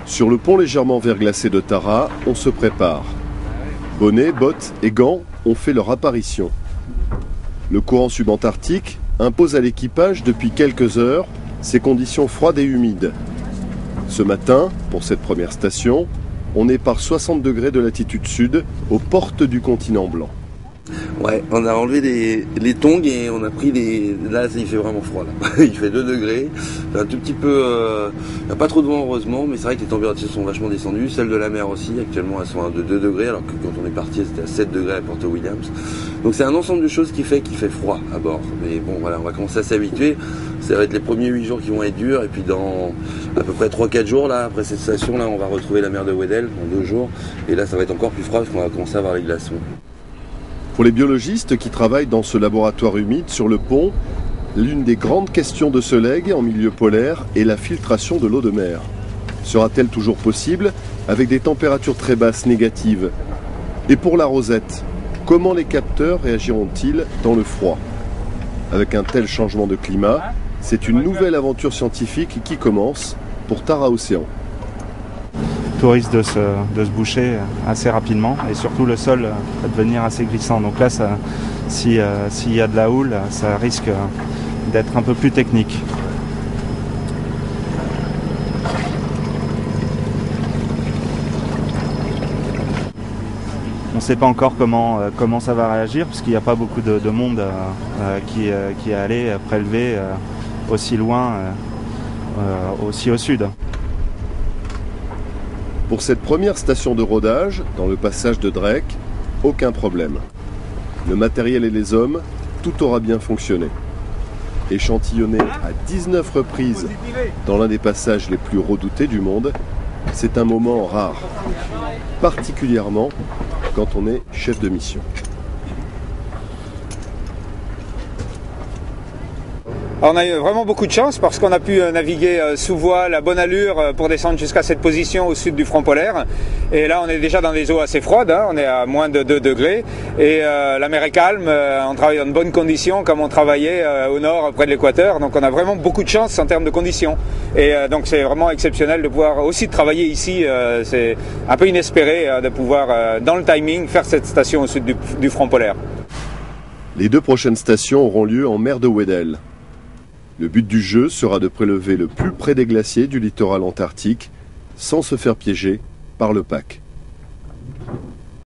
Sur le pont légèrement verglacé de Tara, on se prépare. Bonnets, bottes et gants ont fait leur apparition. Le courant subantarctique impose à l'équipage depuis quelques heures ces conditions froides et humides. Ce matin, pour cette première station, on est par 60 degrés de latitude sud, aux portes du continent blanc. Ouais, on a enlevé les tongs et on a pris les... Là, il fait vraiment froid, là. Il fait 2 degrés. Un tout petit peu... Il n'y a pas trop de vent, heureusement, mais c'est vrai que les températures sont vachement descendues. Celles de la mer aussi, actuellement, elles sont à 2 degrés, alors que quand on est parti, c'était à 7 degrés à Port Williams. Donc c'est un ensemble de choses qui fait qu'il fait froid à bord. Mais bon, voilà, on va commencer à s'habituer. Ça va être les premiers 8 jours qui vont être durs, et puis dans à peu près 3-4 jours, là, après cette station, là, on va retrouver la mer de Weddell en 2 jours. Et là, ça va être encore plus froid, parce qu'on va commencer à avoir les glaçons. Pour les biologistes qui travaillent dans ce laboratoire humide sur le pont, l'une des grandes questions de ce legs en milieu polaire est la filtration de l'eau de mer. Sera-t-elle toujours possible avec des températures très basses négatives? Et pour la rosette, comment les capteurs réagiront-ils dans le froid? Avec un tel changement de climat, c'est une nouvelle aventure scientifique qui commence pour Tara Océan. Tout risque de se boucher assez rapidement et surtout le sol va devenir assez glissant. Donc là, s'il y a de la houle, ça risque d'être un peu plus technique. On ne sait pas encore comment ça va réagir parce qu'il n'y a pas beaucoup de monde qui est allé prélever aussi loin, aussi au sud. Pour cette première station de rodage, dans le passage de Drake, aucun problème. Le matériel et les hommes, tout aura bien fonctionné. Échantillonné à 19 reprises dans l'un des passages les plus redoutés du monde, c'est un moment rare, particulièrement quand on est chef de mission. On a eu vraiment beaucoup de chance parce qu'on a pu naviguer sous voile à bonne allure pour descendre jusqu'à cette position au sud du front polaire. Et là, on est déjà dans des eaux assez froides, hein, on est à moins de 2 degrés. Et la mer est calme, on travaille dans de bonnes conditions comme on travaillait au nord, près de l'équateur. Donc on a vraiment beaucoup de chance en termes de conditions. Et donc c'est vraiment exceptionnel de pouvoir aussi travailler ici. C'est un peu inespéré de pouvoir, dans le timing, faire cette station au sud du front polaire. Les 2 prochaines stations auront lieu en mer de Weddell. Le but du jeu sera de prélever le plus près des glaciers du littoral antarctique sans se faire piéger par le pack.